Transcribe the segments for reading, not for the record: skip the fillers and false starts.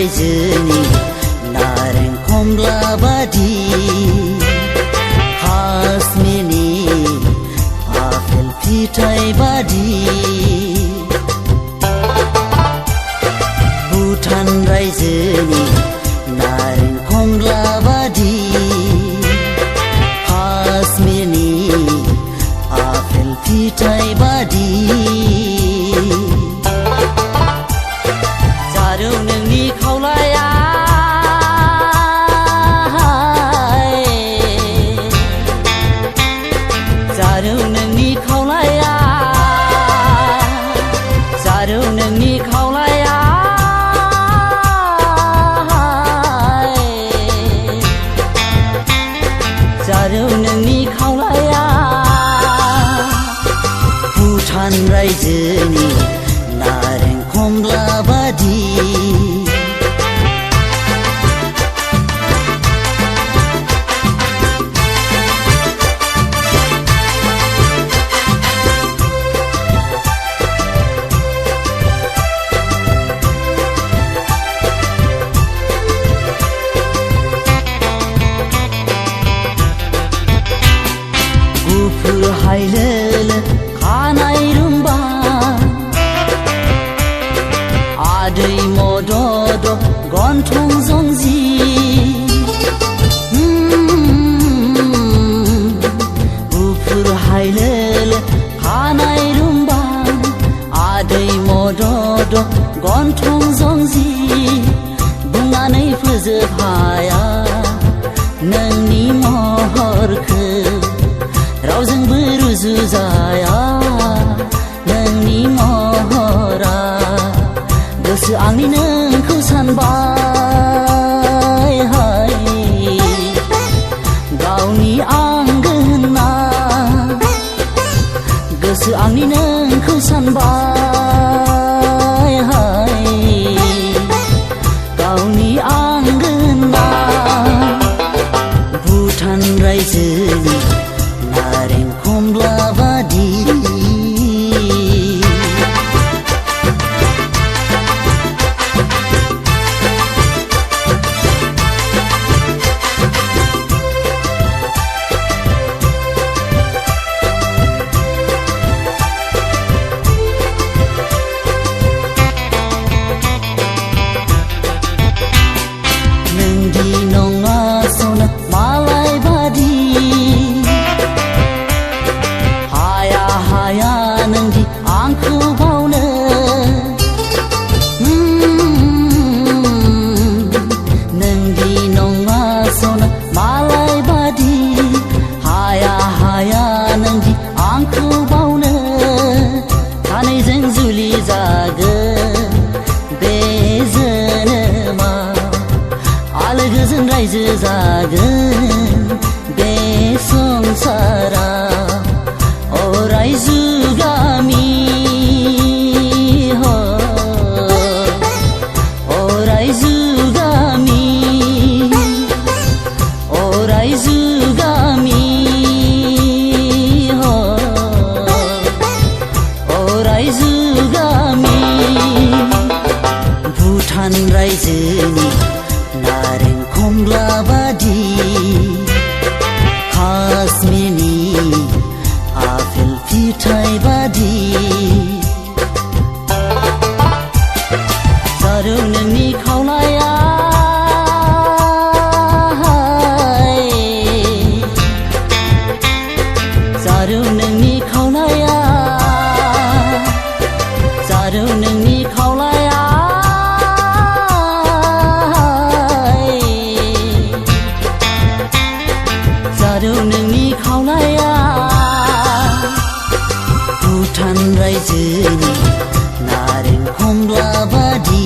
रायजोनि नारें खमला बादि काश्मीरनि आपेल फिथाइ बादि भुटान रायजोनि नारें खमला बादि काश्मीरनि आपेल फिथाइ बादि जारौ नोंनि खावलाया जारौ नोंनि खावलाया जारौ नोंनि खावलाया जारौ नोंनि खावलाया भुटान रायजोनि नारें खमला बादि गुफुर हायलोल खानाय रुम्बा आदै मदद गन्थं जंजि गुफुर हायलोल खानाय रुम्बा आदै मदद गन्थं जंजि बुंनानै फोजोबहाया नोंनि महरखौ रावजोंबो रुजुजाया नोंनि महरा गोसो आंनि नोंखौ सानबाय हाय गावनि आंगो होनना गोसो आंनि नोंखौ सानबाय हाय गावनि आंगो होनना भुटान रायजोनि नारें खमला बादि नोंदि नङा सना मालाय बादि हाया नोंदि आंखौ बावनो नोंदि नङा सना मालाय बादि हाया नोंदि आंखौ बावनो सानैजों जुलि जागोन बे जोनोमा आलो गोजोन रायजो जागोन बे संसारा अराय जुगामि हो अराय जुगामि अराय जुगामि हो अराय जुगामि भुटान रायजोनि नारें खमला बादि काश्मीरनि आपेल फिथाइ बादि जारौ नोंनि खावलाया जारौ नोंनि खावलाया जारौ नोंनि खावलाया जारौ नोंनि खावलाया भुटान रायजोनि नारें खमला बादि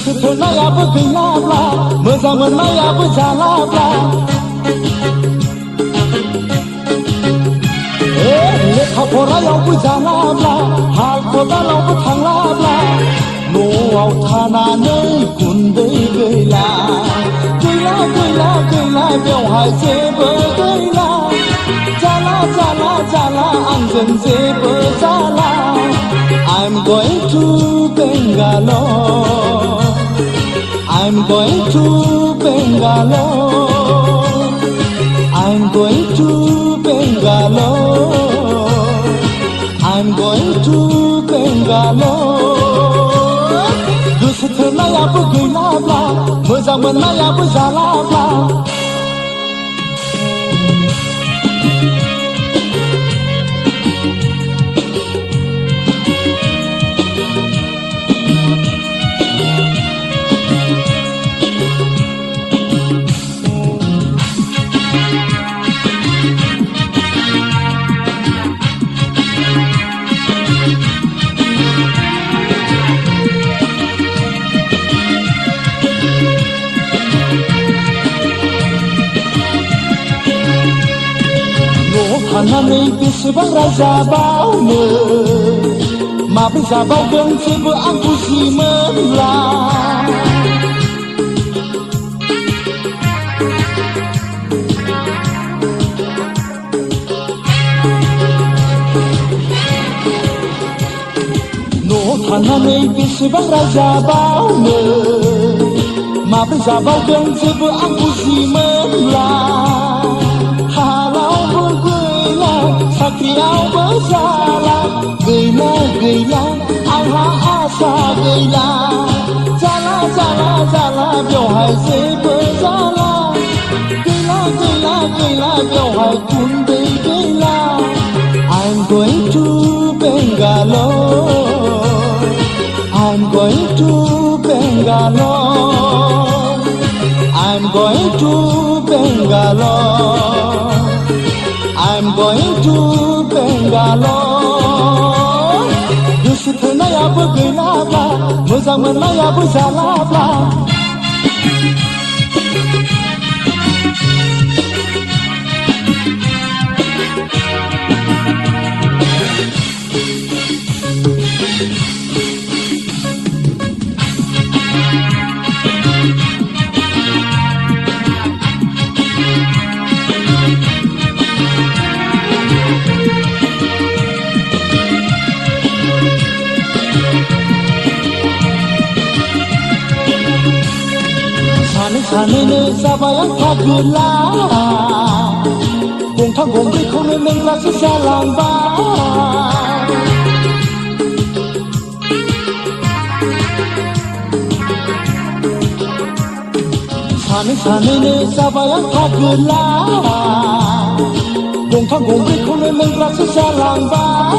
गोसो थोनायाबो गैलाब्ला मोजां मोननायाबो जालाब्ला लेखा फरायावबो जालाब्ला हाल खदालावबो थांलाब्ला न'आव थानानै गुन्दै गैला गैला गैला गैला बेवहाय जेबो गैला जाला जाला जाला आंजों जेबो जाला I'm going to Bangalore I'm going to Bangalore I'm going to Bangalore I'm going to Bangalore गोसो थोनायाबो गैलाब्ला मोजां मोननायाबो जालाब्ला थानानै बेसेबां रायजाबावनो माब्रै जाबावगोन जेबो आं बुजिमोनला न'आव थानानै बेसेबां रायजाबावनो माब्रै जाबावगोन जेबो आं बुजिमोनला साख्रियावबो जाला गैला गैला आंहा आसा गैला जाला जाला जाला बेवहाय जेबो जाला गैला गैला गैला बेवहाय गुन्दै गैला I'm going to Bangalore I'm going to Bangalore I'm going to Bangalore I'm going to Bangalore गोसो थोनायाबो गैलाब्ला मोजां मोननायाबो जालाब्ला सानैनो जाबाय आं फागोला गंथाम गंब्रैखौनो लोंग्रासो जालांबाय सानैनो जाबाय आं फागोला गंथाम गंब्रैखौनो लोंग्रासो जालांबाय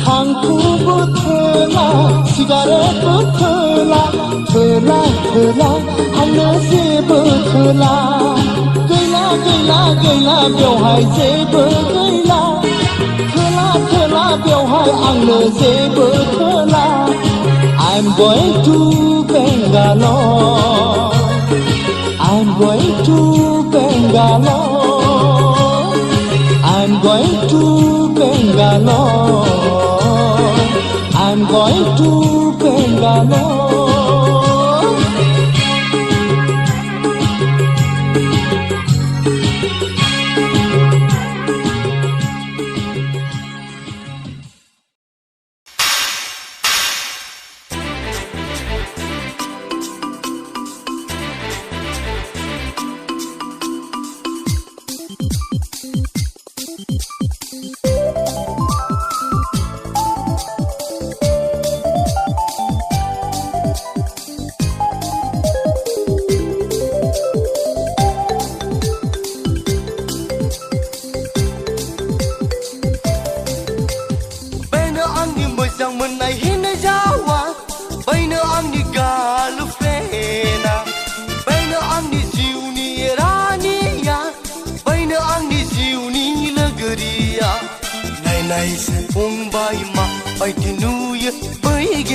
थांखुबो थोला सिगारेटबो थोला थोला थोला आंनो जेबो थोला गैला गैला गैला बेवहाय जेबो गैला थोला थोला बेवहाय आंनो जेबो थोला I'm going to Bangalore I'm going to Bangalore I'm going to Bangalore I'm going to Bangalore नायसे फंबाय मा बायदि नुयो बै